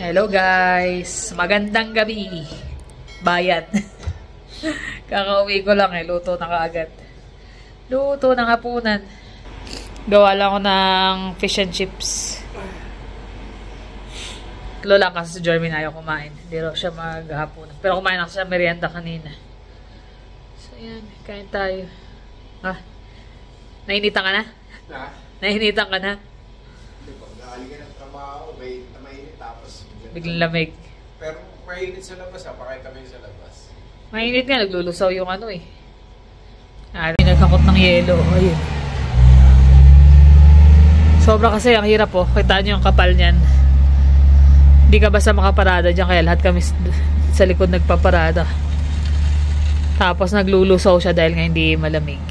Hello guys! Magandang gabi! Bayan! Kakauwi ko lang luto na kaagad. Luto ng hapunan. Gawa lang ako ng fish and chips. Lola kasi si Jeremy ayaw kumain. Hindi raw siya maghapunan. Pero kumain ako sa merienda kanina. So yan, kain tayo. Nainitan ka na? Nainitan ka na? Nakaling ka ng trabaho, mainit tapos biglang lamig. Pero mainit sa labas pakita kami sa labas. Mainit nga, naglulusaw yung nagkakot ng yelo. Ayun. Sobra kasi, ang hirap Kitaan nyo yung kapal niyan. Hindi ka basta makaparada dyan, kaya lahat kami sa likod nagpaparada. Tapos naglulusaw siya dahil nga hindi malamig.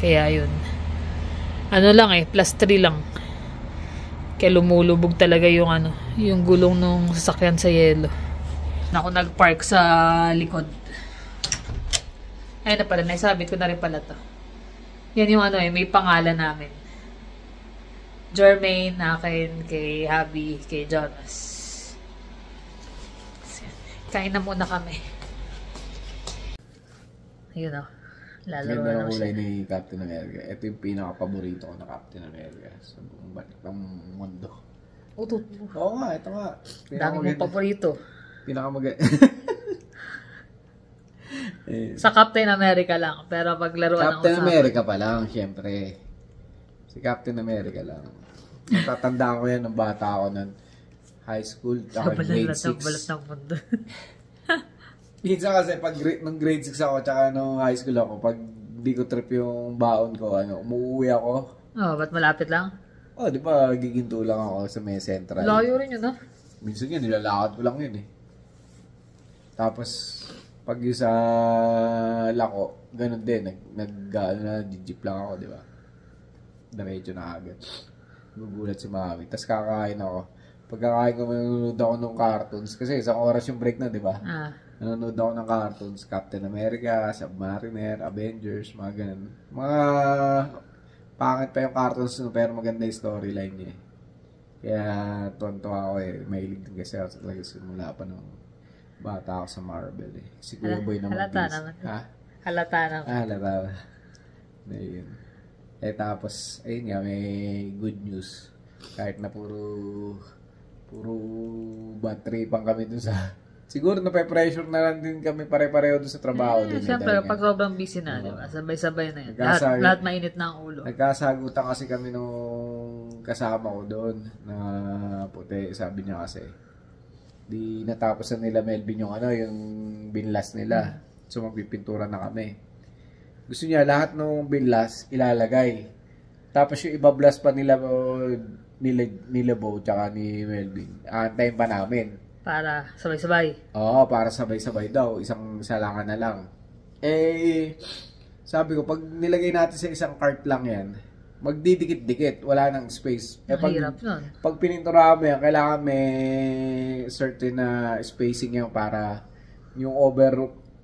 Kaya yun. +3 lang. Kaya lumulubog talaga yung yung gulong ng sasakyan sa yelo. Ako nagpark sa likod. Ayun na pala, naisabit ko na rin pala to. Yan yung may pangalan namin. Jermaine, akin, kay Habi, kay Jonas. Kain na muna kami. Ayun lalaro na ako siya. Ni Captain America. Ito yung pinaka-paborito ko na Captain America sa buong balik ng mundo. Oo nga, ito nga. Dami mong paborito. Sa Captain America lang. Pero paglaruan Captain America pa lang, syempre. Si Captain America lang. Tatandaan ko yan ng bata ako ng high school. Grade 6. Balat ng mundo. Minsan kasi nung grade 6 ako tsaka nung high school ako, pag di ko trip yung baon ko, umuwi ako. Ba't malapit lang? Di ba giginto lang ako sa may central. Layo rin yun Minsan yun, nilalakad ko lang yun Tapos, pag yung sa Lako, ganun din, nag-jeep lang ako, di ba? Diretso na agad. Gugulat si mami. Tapos kakain ako. Pagkakain ko, nanonood ako ng cartoons. Kasi isang oras yung break na, di ba? Nanonood ako ng cartoons. Captain America, Submariner, Avengers, mga ganun. Mga pangit pa yung cartoons pero maganda yung storyline niya. Kaya tonto ako Mahilig din kasi ako talaga simula pa nung bata ako sa Marvel Si Kuya Boy naman. Halata naman. Halata naman. Halata. Ayun. Tapos, ayun nga, may good news. Kahit na puro bad tripan kami dun sa... Siguro na-pressure na lang din kami pare-pareho dun sa trabaho. Siyempre, pag sobrang busy na, diba? Sabay-sabay na yun. Lahat mainit na ang ulo. Nagkasagutan kasi kami nung kasama ko doon na puti. Sabi niya kasi, di natapos na nila Melvin yung binlas nila. So, magpipintura na kami. Gusto niya lahat ng binlas ilalagay. Tapos yung ibablas pa nila Bo tsaka ni Melvin. Antayin pa namin. Para sabay-sabay. Oo, para sabay-sabay daw. Isa langan na lang. Sabi ko, pag nilagay natin sa isang cart lang yan, magdidikit-dikit. Wala nang space. Mahirap nun. Pag pininturahan mo yan, kailangan may certain na spacing yan para yung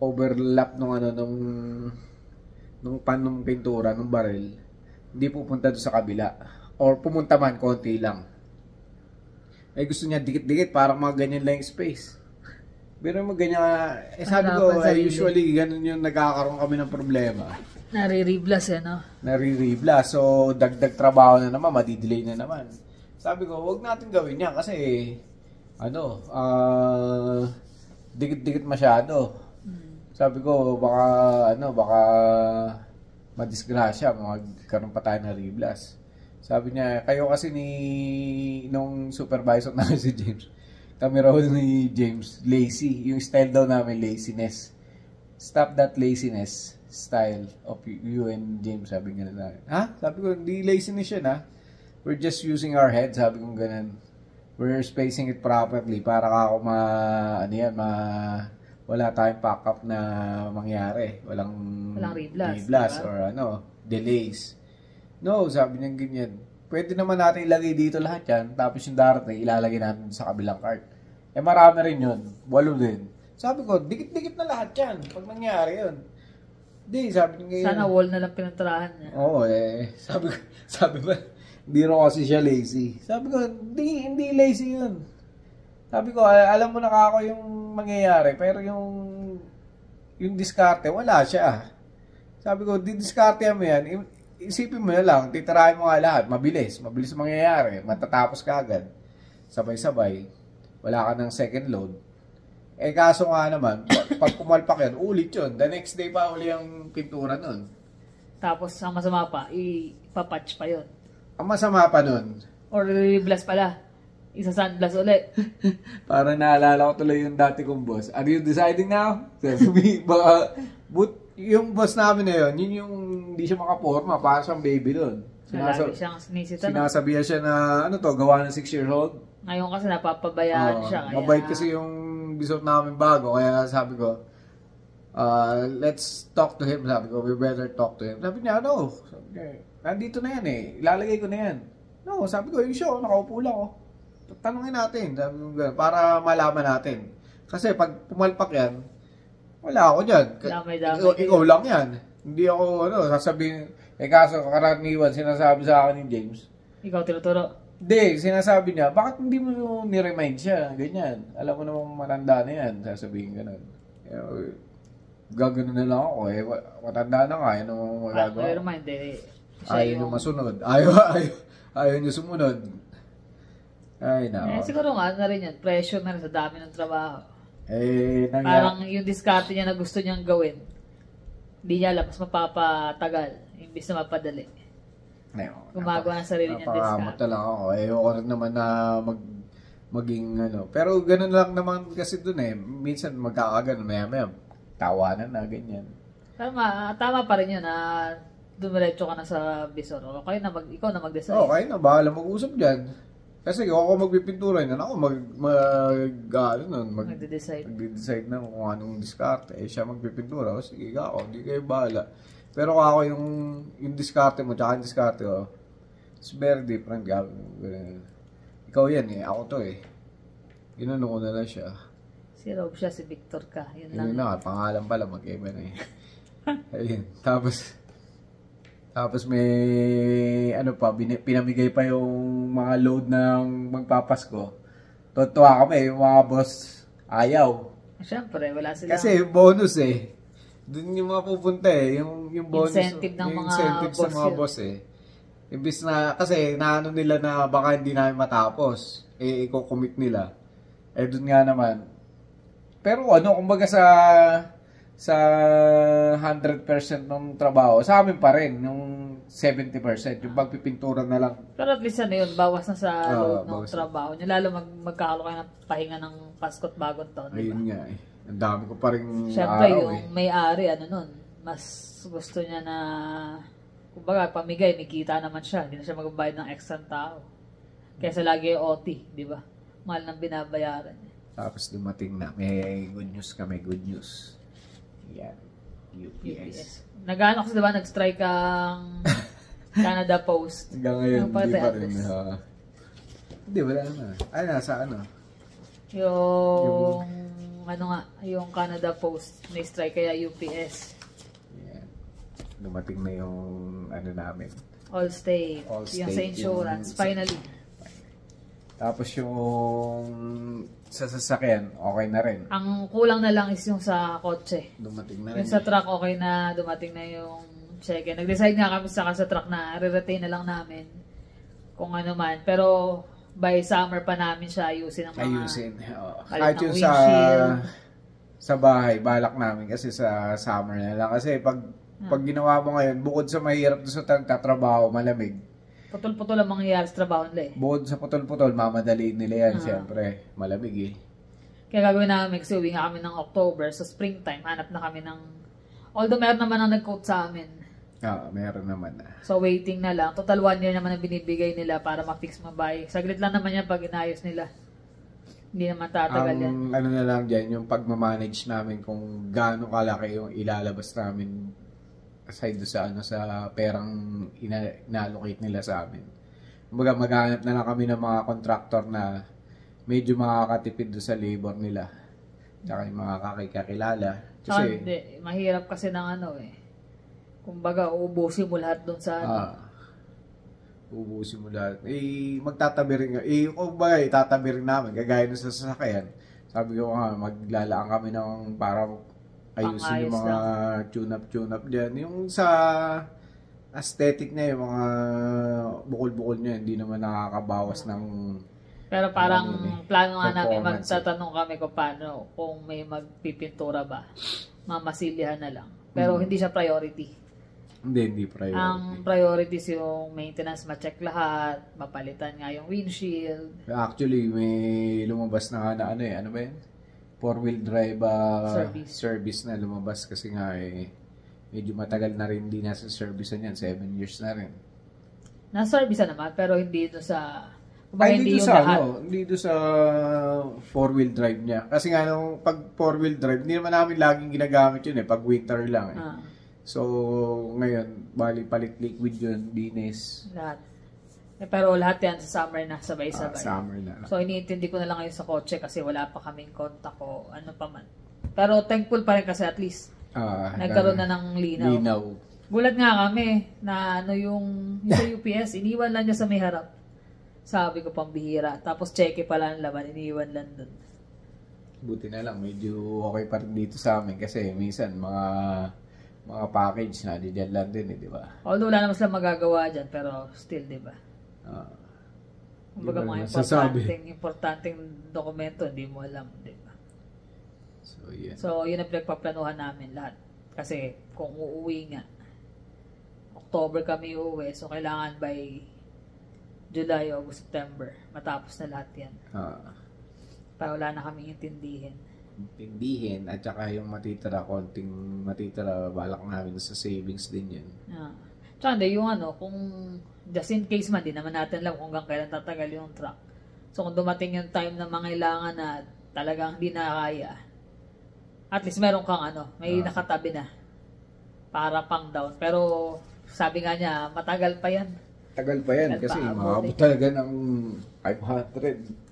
overlap nung panong pintura, nung baril, hindi pupunta doon sa kabila. Or pumunta man, konti lang. Gusto niya dikit-dikit, parang mga ganyan lang yung space. Pero mga ganyan, sabi ko, usually, ganun yung nagkakaroon kami ng problema. Nare-reblas Nare-reblas. So, dagdag trabaho na naman, madidelay na naman. Sabi ko, wag natin gawin yan kasi, dikit-dikit masyado. Sabi ko, baka madisgrasya, magkaroon pa tayo ng reblas. Sabi niya, kayo kasi nung supervisor namin si James, kami raw ni James, lazy. Yung style daw namin, laziness. Stop that laziness style of you and James, sabi nga na. Sabi ko, hindi laziness yun We're just using our head, sabi ko ganun. We're spacing it properly para ako wala tayong pack-up na mangyari. Walang reblas or delays. No, sabi niya ganyan. Pwede naman natin ilagay dito lahat yan. Tapos yung darating, ilalagay natin sa kabilang cart. Marami rin yun. 8 din. Sabi ko, dikit-dikit na lahat yan. Pag nangyari yun. Sabi niya. Sana wall na lang pinaturahan niya. Oo sabi ba, hindi rin kasi siya lazy. Sabi ko, hindi lazy yun. Sabi ko, alam mo na kako yung mangyayari, pero yung diskarte, wala siya. Sabi ko, didiskarte mo yan, isipin mo na lang, titirahin mo nga lahat, mabilis mangyayari, matatapos ka agad. Sabay-sabay, wala ka ng second load. Eh kaso nga naman, pag pumalpak yan, ulit yun. The next day pa uli ang pintura nun. Tapos, ang masama pa, ipapatch pa yun. Ang masama pa nun. Or blast pala. Isa-sandblast ulit. Parang naalala ko tuloy yung dati kong boss. Are you deciding now? Sabi, yung boss namin na yun yung hindi siya makaporma, parang siyang baby doon. Lagi siyang sinisita. Sinasabihan siya na, ano to, gawa ng 6-year-old. Ngayon kasi napapabayaan siya. Kaya... Mabait kasi yung bisot namin bago, kaya sabi ko, let's talk to him. Sabi ko, we better talk to him. Sabi niya, no. Sabi niya, nandito na yan eh. Ilalagay ko na yan. No, sabi ko, yung show, nakaupo lang ako. Tanungin natin, sabi ko, para malaman natin. Kasi pag pumalpak yan, wala ako dyan. Ikaw lang yan. Hindi ako, sasabihin, kaso karaniwan, sinasabi sa akin ni James. Ikaw tinuturo? Hindi, sinasabi niya, bakit hindi mo ni-remind siya? Ganyan. Alam mo namang matanda na yan. Sasabihin ganun. Gagano na lang ako eh. Matanda na nga. Yan ang magagawa. Remind eh. Ayaw nyo masunod. Ayaw nyo sumunod. Ay, nako. Siguro nga na rin yan. Pressure na rin sa dami ng trabaho. Parang yung diskarte niya na gusto niyang gawin. Hindi niya alam. Mas mapapatagal. Imbis na mapadali. Gumagawa ng sarili niya diskarte. Napakamot na lang ako. Ayoko rin naman na maging Pero ganun lang naman kasi dun eh. Minsan magkakagano. Maya tawanan na ganyan. Tama pa rin yun na dumiretso ka na sa bisor. Okay na ikaw na mag-decide. Okay na. Bahala mag-usap dyan. Kasi ako magpipintura yun. Ako magde-decide na kung anong diskarte. Siya magpipintura. O sige ako. Hindi kayo bahala. Pero ako yung diskarte mo, tsaka yung diskarte ko, it's very different. Ikaw yan eh, ako to eh. Ginano ko na lang siya. Si Rob siya, si Victor ka. Yun lang. Yun na, pangalan pala, mag-iba na eh. Ayun, tapos may, pinamigay pa yung mga load ng magpapasko. Tutuwa kami, yung mga boss, ayaw. Siyempre, wala silang... Kasi bonus eh. Doon yung mga pupunta eh, yung bonus, incentive ng mga incentives boss, ng mga boss eh. Imbis na, kasi naano nila na baka hindi namin matapos, i-commit nila. Doon nga naman. Pero kumbaga sa 100% ng trabaho, sa amin pa rin, yung 70%, yung pagpipintura na lang. Pero at least yun, bawas na sa load ng trabaho niya. Lalo magkakaroon kayo ng pahinga ng Pasko't Bagong Taon. Ayun nga eh. Ang dami ko pa rin siyempre, yung may-ari, nun, mas gusto niya na, kumbaga, pamigay, may kita naman siya. Hindi na siya magbabayad ng extra tao. Kesa lagi yung OT, di ba? Mahal ng binabayaran niya. Tapos dumating na, may good news kami, good news. Yan, UPS. Nag-ano kasi diba, nag-strike ang Canada Post. Hanggang ngayon, hindi pa rin. Hindi, wala na. Ay, nasa yung Canada Post, may strike kaya UPS. Yan. Dumating na yung namin. Allstate. Yung sa insurance, finally. Tapos yung sa sasakyan, okay na rin. Ang kulang na lang is yung sa kotse. Dumating na rin. Yung sa truck, okay na. Dumating na yung check. Nag-decide nga kami sa truck na re-retain na lang namin kung ano man. Pero by summer pa namin siya ayusin ang mga... Ayusin. Kahit yung sa bahay, balak namin kasi sa summer na lang. Kasi pag ginawa mo ngayon, bukod sa mahirap sa tatrabaho, malamig. Putol-putol ang mangyayari sa trabaho nila eh. Bukod sa putol-putol, mamadaliin nila yan, siyempre. Malamig eh. Kaya gagawin namin kasi uwi nga kami ng October, so springtime, hanap na kami ng... Although meron naman ang nag-quote sa amin. Meron naman na. So waiting na lang. Total 1 year naman ang binibigay nila para ma-fix mabay. Saglit lang naman yan pag inayos nila. Hindi naman tatagal yan. Ano na lang dyan, yung pagmamanage namin kung gaano kalaki yung ilalabas namin aside sa sa perang ina-allocate nila sa amin. Kumbaga maghanap na lang kami ng mga contractor na medyo makakatipid do sa labor nila. Tsaka yung mga kakilala. Kasi hindi, mahirap kasi ng kumbaga uubusin mo lahat doon sa Ubusin mo lahat. Eh, magtatabi rin nga. Eh, kung ba, itatabi rin namin. Kagaya nung sa sasakyan. Sabi ko nga, maglalaan kami ng para ayusin yung mga tune-up dyan. Yung sa aesthetic niya, yung mga bukol-bukol niya, hindi naman nakakabawas ng... Pero parang plano nga namin, performance, magtatanong kami kung paano, kung may magpipintura ba. Mamasilyahan na lang. Pero hindi siya priority. Hindi priority. Ang priorities yung maintenance, ma-check lahat, mapalitan nga yung windshield. Actually, may lumabas na ano eh, ano ba yun? 4-wheel drive service na lumabas kasi nga eh, medyo matagal na rin din nasa service yan, 7 years na rin. Na-service naman, pero hindi ito sa... Ay, hindi doon sa 4-wheel drive niya. Kasi nga nung pag 4-wheel drive, hindi naman namin laging ginagamit yun eh, pag winter lang eh. So, ngayon, bali palit liquid yun, dinis. Lahat. Pero lahat yan sa summer na, sabay-sabay. Summer na. So, iniintindi ko na lang ngayon sa kotse kasi wala pa kaming contact o ano pa man. Pero thankful pa rin kasi at least nagkaroon na ng linaw. Gulat nga kami na ano yung sa UPS, iniwan lang niya sa may harap. Sabi ko, pambihira. Tapos cheque pala ang laman, iniwan lang dun. Buti na lang, medyo okay pa rin dito sa amin kasi minsan mga package na diyan lang din eh, di ba? Although wala naman sila magagawa dyan, pero still, di ba? Kumbaga mga importanteng dokumento, hindi mo alam, di ba? So, yun ang pinagpaplanuhan namin lahat. Kasi, kung uuwi nga, October kami uuwi, so kailangan by July, August, September, matapos na lahat yan. Para wala na kaming intindihin at saka yung konting matitira, balak namin sa savings din yan. Tsaka hindi, yung kung just in case man, di naman natin alam kung hanggang kailan tatagal yung truck. So kung dumating yung time na mangailangan na talagang hindi na kaya, at least meron kang may nakatabi na para pang down. Pero sabi nga niya, matagal pa yan. Tagal pa yan kasi maabot talaga ng 500.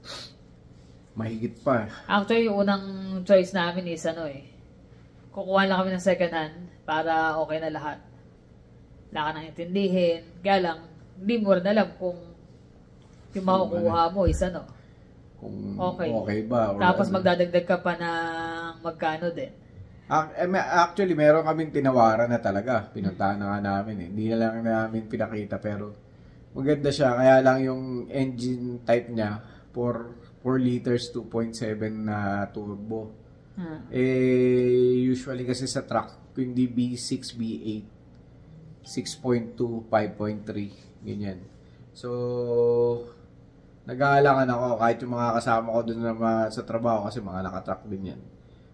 Mahigit pa. Actually, yung unang choice namin is kukuha lang kami ng second hand para okay na lahat. Wala ka nang intindihin. Kaya lang, hindi mo rin alam kung yung makukuha mo is kung okay ba. Tapos magdadagdag ka pa ng magkano din. Actually, meron kaming tinawaran na talaga. Pinuntahan na nga namin eh. Hindi na lang namin pinakita pero maganda siya. Kaya lang yung engine type niya 4 liters, 2.7 na turbo. Usually kasi sa truck, hindi B6, B8, 6.2, 5.3, ganyan. So, nag-aalangan ako kahit yung mga kasama ko dun na sa trabaho kasi mga nakatruck din yan.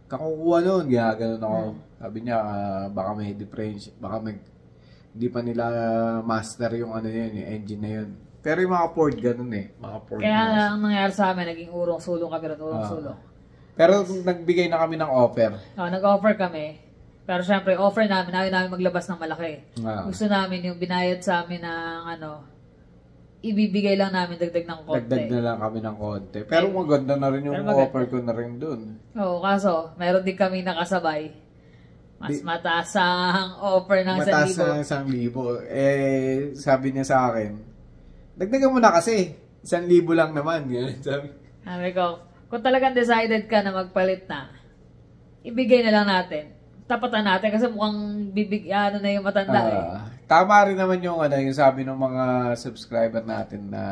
Kakukuha nun, gano'n ako. Sabi niya, baka may difference, baka hindi pa nila master yung yung engine na yun. Pero yung mga Ford, ganun eh. Mga Ford. Kaya ang nangyari sa amin, naging urong-sulong kami rin, urong-sulong. Pero nagbigay na kami ng offer. Nag-offer kami. Pero syempre, offer namin, ayaw namin maglabas ng malaki. Gusto namin yung binayad sa amin ng ibibigay lang namin dagdag ng konti. Dagdag na lang kami ng konti. Pero maganda na rin yung offer ko na rin dun. Oo, kaso, meron din kami nakasabay. Mas mataas ang offer ng 1,000. Mataas ang 1,000. Sabi niya sa akin, dagdagan mo na kasi. 1,000 lang naman. Sabi ko, kung talagang decided ka na magpalit na, ibigay na lang natin. Tapatan natin kasi mukhang na yung matanda Tama rin naman yung yung sabi ng mga subscriber natin na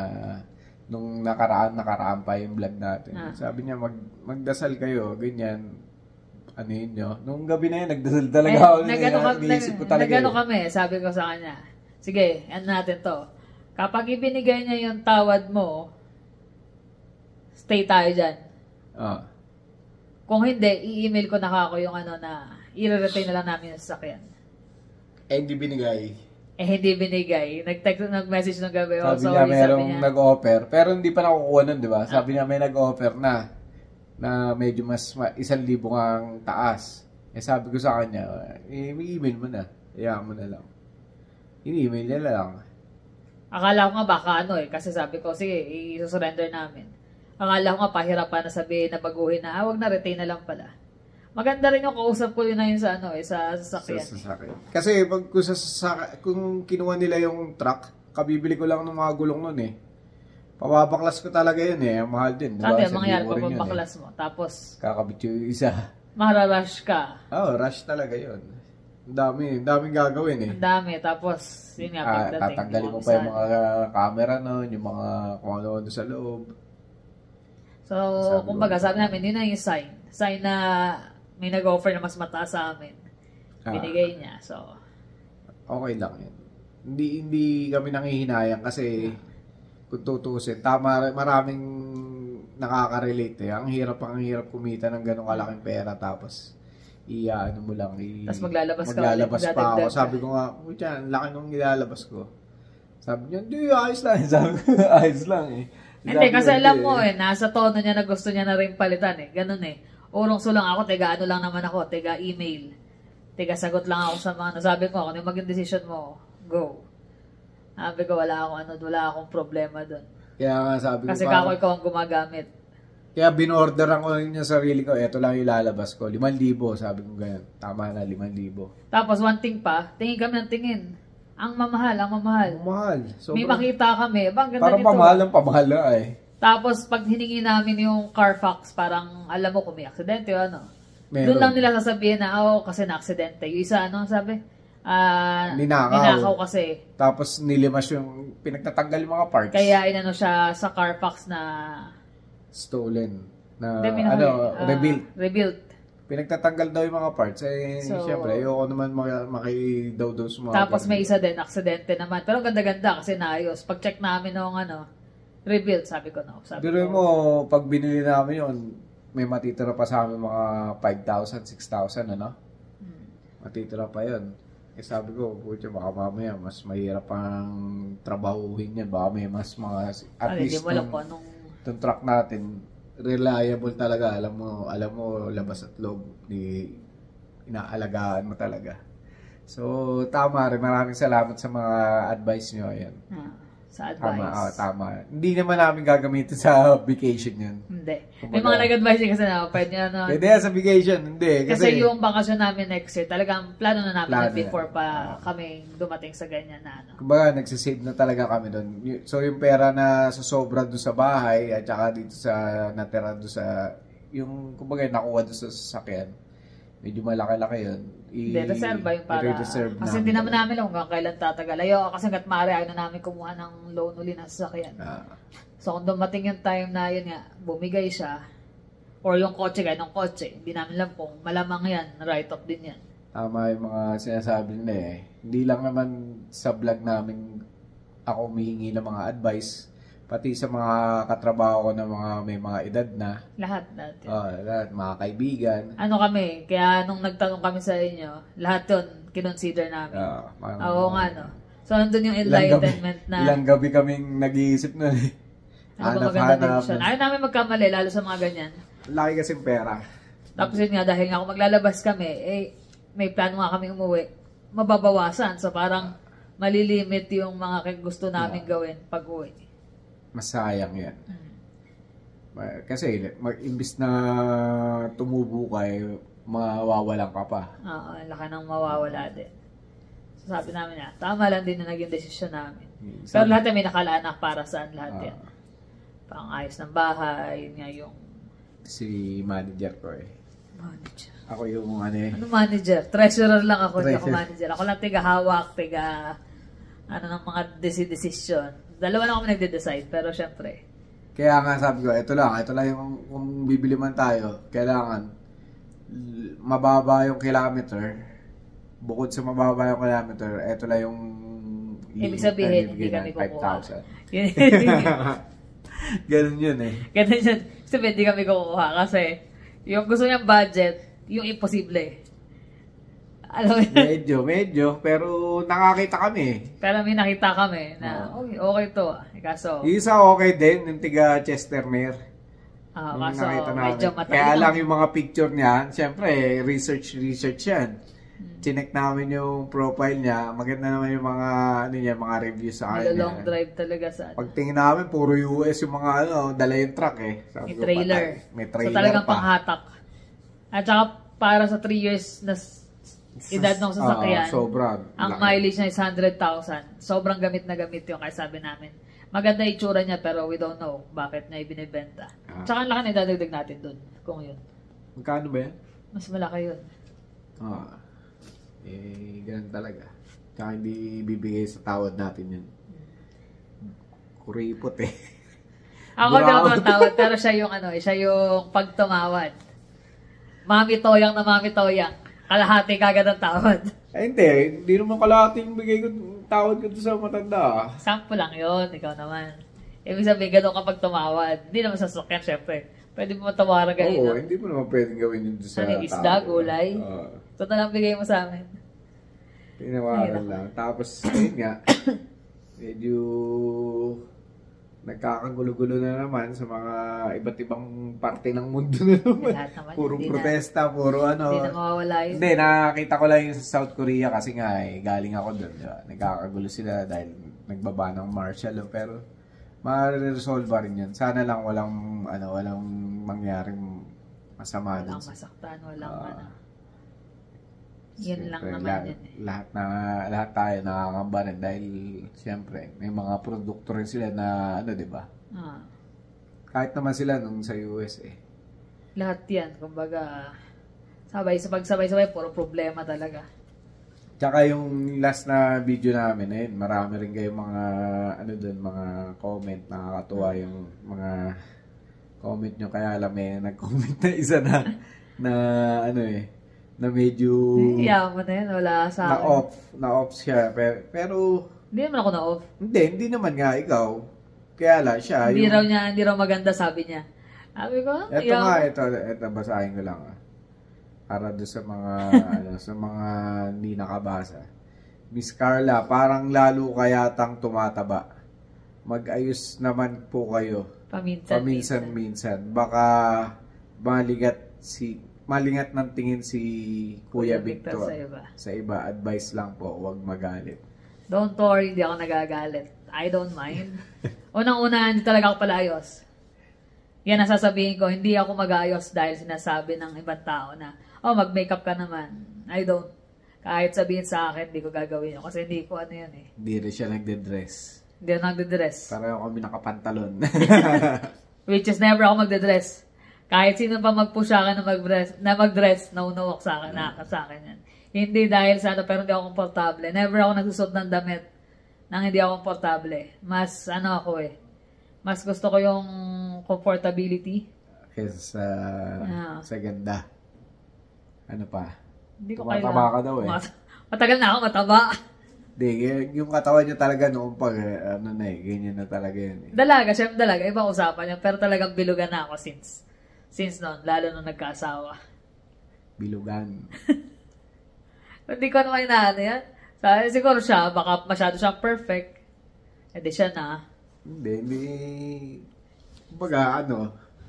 nung nakaraan pa yung vlog natin. Sabi niya, magdasal kayo, ganyan. Yun nyo. Nung gabi na yun, nagdasal talaga ako. Nagano kami, sabi ko sa kanya, sige, natin to. Kapag ibinigay niya yung tawad mo, stay tayo dyan. Kung hindi, i-email ko na ako yung na i-retain na lang namin yung sasakyan. Hindi binigay. Hindi binigay. Nag-message ng gabi. Sabi niya merong nag-offer. Pero hindi pa nakukuha nun, di ba? Sabi niya may nag-offer na medyo mas 1,000 ang taas. Sabi ko sa kanya, i-email mo na. Iyakan mo na lang. I-email niya lang. Akala ko nga baka kasi sabi ko, sige, i-surrender namin. Akala ko nga pahirapan na sabihin na baguhin na, wag na, retain na lang pala. Maganda rin yung kausap ko yun na yun sa sa sasakyan. Sa sasakyan. Kasi kung kinuha nila yung truck, kabibili ko lang ng mga gulong nun eh. Pababaklas ko talaga yun eh. Ang mahal din. Sabi, mangyayari pababaklas mo. Tapos, kakabit yung isa. mararush ka. Rush talaga yun. Ang daming gagawin eh. Ang dami. Tapos, yun nga, pagdating. Tatanggalin mo pa yung mga camera nun, yung mga kung ano sa loob. So, kumbaga, sabi namin, yun na yung sign. Sign na may nag-offer na mas mataas sa amin. Binigay niya. So, okay lang yun. Hindi kami nangihinayang kasi kung tutusin, maraming nakaka-relate eh. Ang hirap kumita ng ganong kalaking pera tapos ano mo lang tapos maglalabas pa ako. Sabi ko nga, dyan, laki nung nilalabas ko. Sabi niya, hindi, ayos lang. Sabi ko, ayos lang eh. Hindi, kasi alam mo nasa tono niya na gusto niya na rin palitan eh. Ganun eh. Urong so lang ako, ano lang naman ako, email. Sagot lang ako sa mga nasabi ko, kung yung maging decision mo, go. Sabi ko, wala akong problema doon. Kaya nga sabi ko, kasi kako ikaw ang gumagamit. Kaya binorderan ko yung sarili ko, eto lang yung lalabas ko, 5,000, sabi ko ganyan. Tama na, 5,000. Tapos one thing pa, tingin kami ng tingin. Ang mamahal. May makita kami, bang ganda parang nito. pamahal na eh. Tapos pag hiningi namin yung Carfax, parang alam mo kung may aksidente o ano. Doon lang nila sasabihin na, kasi na-aksidente. Yung isa, sabi? Ninakaw kasi. Tapos nilimas yung pinagtatanggal yung mga parts. Kaya inano siya sa Carfax na stolen. Na rebuilt. Pinagtatanggal daw yung mga parts. Siyempre, ayoko naman makidaw daw sa mga. Tapos may isa din, aksidente naman. Pero ganda-ganda kasi naayos. Pag-check namin nung rebuilt, sabi ko no. Pero mo, pag binili namin yun, may matitira pa sa amin mga 5,000, 6,000, matitira pa yun. Sabi ko, baka mamaya mas mahirap pang trabahuhin yan. Baka may mas mga, at least itong truck natin, reliable talaga. Alam mo, labas at loob, inaalagaan mo talaga. So, tama rin. Maraming salamat sa mga advice nyo. Ayan. Sa advice. Tama. Hindi naman namin gagamitin sa vacation yun. Hindi. May mga nag-advise kasi pwede sa vacation. Hindi. Kasi yung bakasyon namin next year, talagang plano na namin before pa kami dumating sa ganyan na Kumbaga, nagsisave na talaga kami doon. So, yung pera na sobra doon sa bahay at saka dito sa natira doon sa yung kumbaga nakuha doon sa sasakyan. Medyo malaki-laki yun. Reserve ba yung para? Kasi hindi naman namin alam kung kailan tatagal. Kasi hanggat maaari ayaw na namin kumuha ng loan uli ng sasakyan. So kung dumating yung time na yun nga, bumigay siya, or yung kotse, hindi namin alam kung malamang yan, write-off din yan. Tama yung mga sinasabi nila eh. Hindi lang naman sa vlog namin ako humihingi ng mga advice. Pati sa mga katrabaho ko na may mga edad na. Lahat natin. Lahat, mga kaibigan. Kami, kaya nung nagtanong kami sa inyo, lahat yun, kinonsider namin. Oo nga, no? So, nandun yung enlightenment na. Ilang gabi kaming nag-iisip na eh. Hanap. Ayaw namin magkamali, lalo sa mga ganyan. Laki kasing pera. Tapos yun nga, dahil nga kung maglalabas kami, may plano nga kami umuwi, mababawasan. So, parang malilimit yung mga gusto namin gawin pag uwi. Masayang yan. Kasi imbis na tumubo ka, mawawalan ka pa. Oo, laki nang mawawala din. So, sabi namin tama lang din na naging desisyon namin. Pero lahat may nakalaanak para saan lahat yan. Pang-ayos ng bahay, yun nga yung si manager ko Manager. Ako yung Ano manager? Treasurer lang ako, hindi ako manager. Ako lang tiga-hawak, ng mga decision. Dalawa lang kami nagde-decide, pero syempre. Kaya nga sabi ko, ito lang yung kung bibili man tayo, kailangan mababa yung kilometer. Bukod sa mababa yung kilometer, ito lang yung ibig sabihin, hindi kami kukuha. 5,000. Ganun yun eh. Ganun yun. Sabihin, hindi kami kukuha kasi yung gusto niyang budget, yung imposible. Alam mo medyo, pero nakakita kami. Pero may nakita kami na, okay to. Kaso, isa okay din, yung tiga Chestermere. Kaso, medyo matagal. Kaya lang yung mga picture niya, syempre, research yan. Chinek namin yung profile niya, maganda naman yung mga, mga reviews sa kanya. Long drive talaga sa Pagtingin namin, puro US yung mga, dala yung truck eh. May trailer. May trailer so talagang pa. panghatak. At saka, para sa 3 years na edad ng sasakyan. Sobra. Ang Laki. mileage niya is 100,000. Sobrang gamit na gamit yung kaya sabi namin. Maganda itsura niya pero we don't know bakit niya ibinibenta. Tsaka ang laki na idadagdag natin dun kung yun. Magkano ba yan? Mas malaki yun. Ganun talaga. Tsaka hindi bibigay sa tawad natin yun. Kuripot eh. Ako di ako tumatawad pero siya yung siya yung pagtumawad. Mami Toyang na Mami Toyang. Kalahati kagad ang tawad. Ay hindi naman kalahati yung bigay ko tawad ko sa matanda. Sample lang yun, ikaw naman. Ibig sabihin, ganun kapag tumawad. Hindi naman sa sasakyan, syempre. Pwede mo matawaran ganito. Oo, hindi mo naman pwedeng gawin yun sa isda, gulay. Ito na lang bigay mo sa amin. Tinawaran lang. Tapos, ayun nga, medyo nagkakagulo-gulo na naman sa mga iba't ibang parte ng mundo na naman. Purong protesta, puro Hindi na mawawala yun. Hindi, nakakita ko lang yung sa South Korea kasi nga galing ako doon. Diba? Nagkakagulo sila dahil nagbaba ng martial law. Pero, ma-resolve rin yun. Sana lang walang mangyaring masama. Walang masaktan, walang Yan lang naman yun eh. Lahat tayo nakakamba rin dahil siyempre may mga produkto rin sila na di ba? Kahit naman sila nung sa US eh. Lahat yan, kumbaga sabay-sabay, puro problema talaga. Tsaka yung last na video namin ayun, marami rin kayong mga mga comment, nakakatuwa yung mga comment nyo, kaya alam nag-comment na isa na na medyo mo na yun, wala sa akin. Na-off siya. Pero hindi naman ako na-off. Hindi naman nga ikaw. Kaya lang siya. Hindi raw maganda, sabi niya. Sabi ko, ito basahin ko lang. Para doon sa mga, sa mga hindi nakabasa. Miss Carla, parang lalo kayatang tumataba. Mag-ayos naman po kayo. Paminsan-minsan. Baka malingat ng tingin si Kuya Victor sa iba. Advice lang po, huwag magalit. Don't worry, hindi ako nagagalit. I don't mind. Unang-una, hindi talaga ako palayos. Yan ang sasabihin ko, hindi ako mag-ayos dahil sinasabi ng ibang tao na, mag-makeup ka naman. I don't. Kahit sabihin sa akin, hindi ko gagawin yun. Kasi hindi ko yan eh. Hindi rin siya nagde-dress. Hindi ako nagde-dress. Pareho kami nakapantalon. Which is never ako magde-dress. Kahit sino pa mag-push sa akin na mag-dress, naunawak sa akin, sa akin yan. Hindi dahil sa pero hindi ako komportable. Never ako nagsusot ng damit nang hindi ako komportable. Mas, mas gusto ko yung comfortability. Kesa sa ganda. Ano pa? Hindi ko mataba ka daw eh. Matagal na ako mataba. Hindi, yung katawan niya talaga noong ganyan na talaga yun eh. Dalaga, syempre dalaga. Ibang usapan niya. Pero talagang bilugan na ako since noon, lalo nung nagkaasawa. Bilugan. Hindi ko naman yan. Siguro siya, baka masyado siyang perfect. Hindi siya na. Hindi. Kumbaga,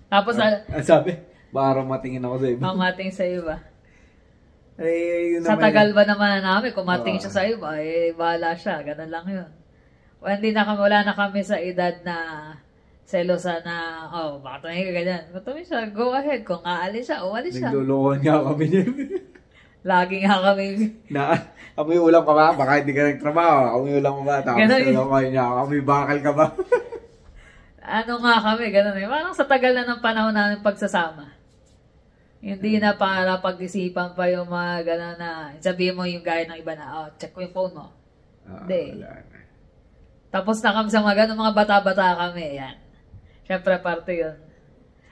Tapos, sabi, baka matingin ako sa iba. Matingin sa iba. Yun sa tagal ba naman namin, kung matingin siya sa iba, bahala siya. Ganun lang yun. Wala na kami sa edad na selosa na, baka tumingin ka ganyan. Kung siya, go ahead. Kung aalis siya, umalis siya. Nagluluhan nga kami niya. Lagi nga kami. Amoy ulam ka ba? Baka hindi ka nagtrabaho. Amoy ulam ka ba? Tapos amoy bakal ka ba? Kami, ganun eh. Parang sa tagal na ng panahon namin pagsasama. Hindi na para pag-isipan pa yung mga gano'n na, sabihin mo yung gaya ng iba na, check ko yung phone mo. Hindi. Tapos na kami sa mga gano'n, mga bata-bata kami, yan. Siyempre, parte yun.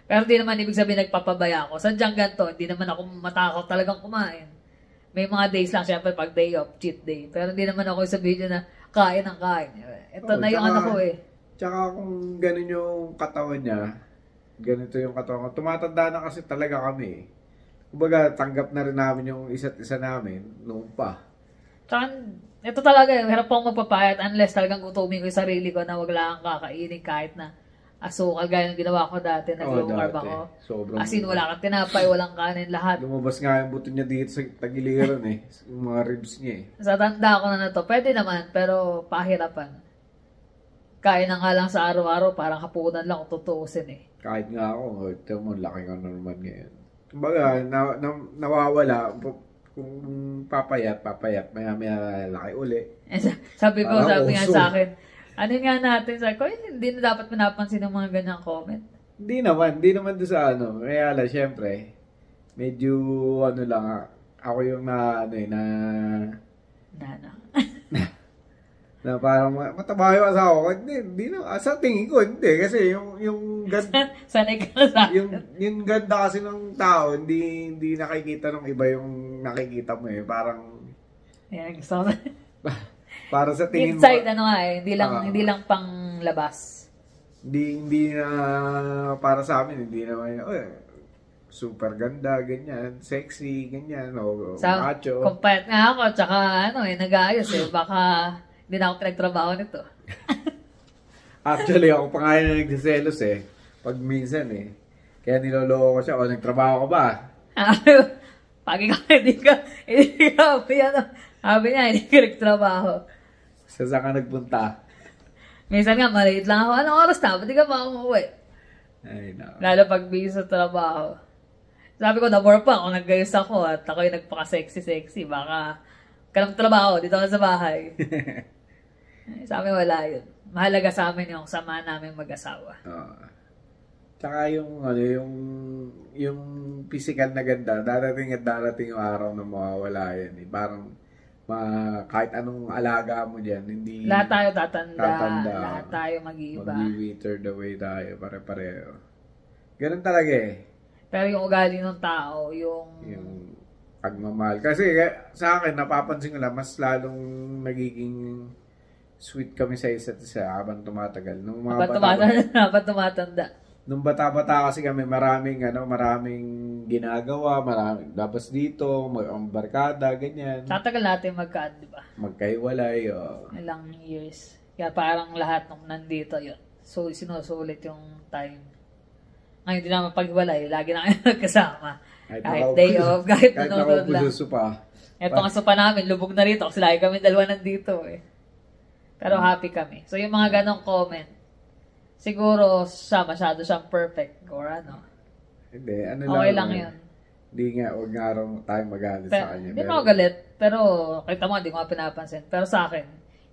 Pero di naman ibig sabihin nagpapabaya ako. Sadyang ganito, hindi naman ako matakot talagang kumain. May mga days lang, siyempre, pag day off, cheat day. Pero hindi naman ako sabihin na kain ang kain. Ito na yung ko eh. Tsaka kung gano'n yung katawan niya, ganito yung katawan ko. Tumatanda na kasi talaga kami. Kumbaga, tanggap na rin namin yung isa't isa namin noon pa. Tsaka, ito talaga, hirap akong magpapayat unless talagang gutumin ko yung sarili ko na wag lang kakainin kahit na asukal. Gaya ng ginawa ko dati, nag-low carb ako. As in, wala kang tinapay, walang kanin, lahat. Lumabas nga yung buto niya dito sa tagiliran eh. Yung mga ribs niya eh. Sa tanda ko na to, pwede naman, pero pahirapan. Kain na nga lang sa araw-araw, parang hapunan lang kung tutuusin eh. Kahit nga ako, ito mo, laki ka naman ngayon. Kumbaga, nawawala. Kung papayat, maya laki uli. Sabi ko, Parang sabi nga uso. sa akin, ano nga natin, sabi ko, hindi na dapat pinapansin ng mga ganyang comment. Hindi naman doon sa ano. Kaya lang, syempre, medyo ano lang, ako yung na, ano eh, na parang mataba yung asawa ko. Hindi na, sa tingin ko, hindi. Kasi yung ganda, Sanay ka na sa akin. yung ganda kasi ng tao, hindi nakikita ng iba yung nakikita mo eh. Parang, Ayan, gusto ko. para sa tingin mo, Inside, ano nga eh, Ah. hindi lang pang labas. hindi na, para sa amin, hindi naman, super ganda, ganyan, sexy, ganyan, o Sa, macho. compare nga ako, tsaka ano eh, nag-aayos eh, baka hindi na ako pinagtrabaho nito. Actually, ako pa nga yung nagsiselos eh. Pag minsan eh. Kaya niloloko ko siya, nagtrabaho ka ba? Pagi ka, hindi ka, sabi niya, hindi ka nagtrabaho. Saan ka nagpunta? Minsan nga, maliit lang ako, anong oras na, ba't di ka pa umuwi? Ay, no. Lalo pag busy sa trabaho. Sabi ko, na-more pa ako, naggayos ako at ako yung nagpaka-sexy-sexy. Baka ka ng trabaho, dito ka sa bahay. Sabi wala yun. Mahalaga sa amin yung sama namin mag-asawa. Tsaka yung, ano, yung physical na ganda, darating at darating yung araw na mawawala yan. Eh. Parang, kahit anong alaga mo dyan, hindi... Lahat tayo tatanda. Tatanda. Lahat tayo mag-iiba. Mag-wither the way tayo, pare-pareho. Ganun talaga eh. Pero yung ugali ng tao, yung Pagmamahal. Kasi sa akin, napapansin ko lang, mas lalong nagiging sweet kami sa isa't isa habang tumatagal. Nung mga dapat tumatanda. Nung bata-bata kasi kami, maraming ginagawa, maraming labas dito, ang barkada, ganyan. Tatagal natin di ba? Magkaiwalay. Ilang years. Kaya parang lahat nung nandito yun. So, sinusulit yung time. Ngayon, hindi naman paghiwalay. Lagi na kayo nagkasama. Kahit day off, kahit nanonood lang. Pa. Ito nga sopa namin, lubog na rito. Kasi lagi kami dalawa nandito eh. Pero happy kami. So, yung mga ganong comment, siguro masyado siyang perfect or ano. Hindi, Okay lang yun. Hindi nga, huwag nga raw tayong magalit sa kanya. Hindi mo ako galit, pero kita mo, hindi ko nga pinapansin. Pero sa akin,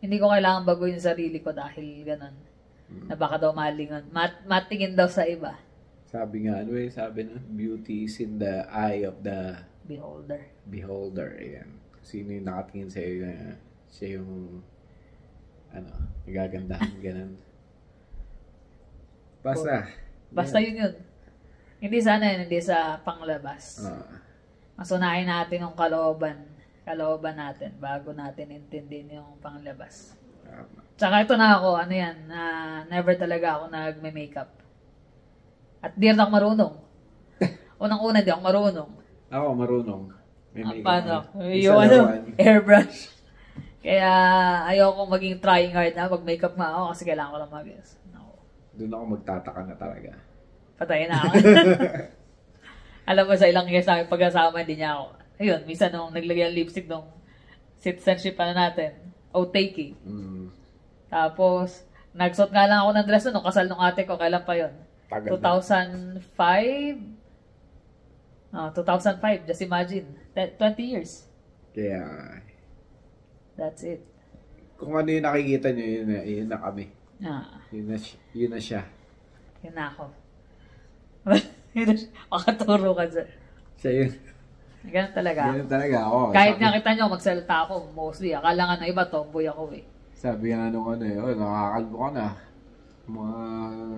hindi ko kailangan baguhin yung sarili ko dahil ganun. Na baka daw malingon. Matingin daw sa iba. Sabi nga, sabi na, beauty is in the eye of the beholder. Ayan. Sino yung nakatingin sa iyo na siya yung nagagandahan, ganun. Basta yun. Hindi sa panglabas. Mas unahin natin yung kalooban natin bago natin intindihin yung panglabas. Tsaka ito na ako, never talaga ako nagme-makeup. At di rin ako marunong. Unang-una, di ako marunong. Ako marunong. May makeup. Paano? Yung airbrush. Kaya ayoko maging trying hard na mag-makeup nga ako kasi kailangan ko lang mag-is. Doon ako magtataka na talaga. Patayin na ako. Alam mo, sa ilang years namin pag-asama, hindi niya ako. Ayun, minsan nung naglagay ang lipstick nung citizenship natin, taking. Tapos, nagsuot nga lang ako ng dress nung kasal nung ate ko. Kailan pa yun? 2005? 2005, just imagine. 20 years. Kaya, that's it. Kung ano yung nakikita nyo, yun na kami. Yun na siya. Yun na ako. Makaturo ka dyan. Siya yun. Ganun talaga. Ganun talaga ako. Kahit nga kita nyo, magsalita ako, mostly. Akala nga na iba, tomboy ako eh. Sabi nga nung nakakalbo ka na. Mga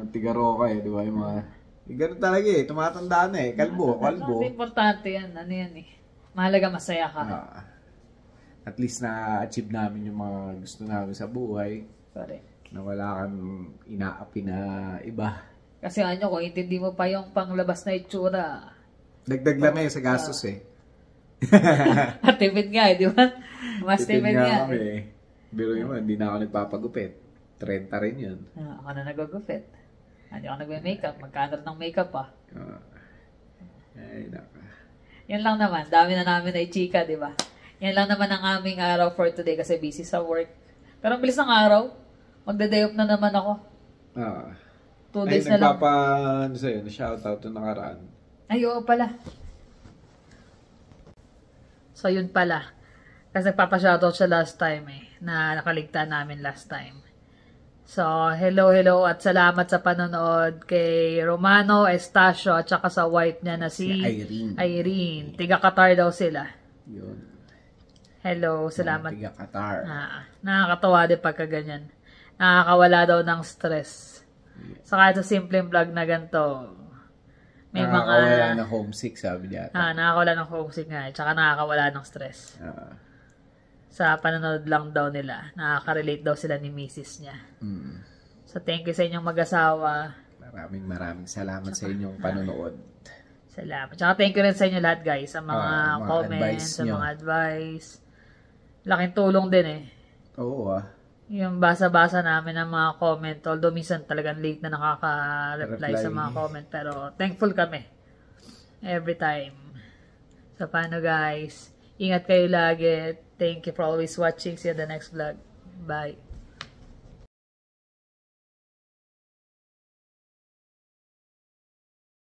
tigaro ka di ba? Yung mga, ganun talaga tumatanda na kalbo. Importante yan, yan eh. Mahalaga masaya ka. At least na-achieve namin yung mga gusto namin sa buhay. Correct. Na wala kang inaapi na iba. Kasi kung intindi mo pa yung panglabas na itsura. Dagdag lang sa gastos Tipid nga di ba? Mas tipid nga. Pero yun, hindi na ako nagpapagupit. 30 rin yun. Ako na nagugupit. Hindi ako nagme-makeup. Magkano ng makeup Ay, naka. Yan lang naman. Dami na namin ay chika, di ba? Yan lang naman ang aming araw for today kasi busy sa work. Pero ang bilis ng araw. Magda-day off na naman ako. 2 days na lang. Shoutout na nakaraan. Ay, oo pala. So, yun pala. Kasi nagpapa-shoutout siya last time na nakaligtaan namin last time. So, hello at salamat sa panonood kay Romano, Estacio, at saka sa wife niya na si Irene. Tiga Qatar daw sila. Yun. Hello, salamat. Tiga Qatar. Nakakatawa din pagka ganyan. Nakakawala daw ng stress. So, kahit sa simpleng vlog na ganito, may nakakawala ng homesick, sabi niya. Nakakawala ng homesick nga. Tsaka nakakawala ng stress. Sa panonood lang daw nila. Nakaka-relate daw sila ni misis niya. So, thank you sa inyong mag-asawa. Maraming salamat sa inyong panonood. Salamat. Tsaka thank you rin sa inyo lahat, guys. Sa mga comments, sa mga advice. Laking tulong din Oo Yung basa-basa namin ng mga comment. Although minsan talagang late na nakaka-reply sa mga comment. Pero thankful kami. Every time. So, paano guys? Ingat kayo lagi. Thank you for always watching. See you in the next vlog. Bye.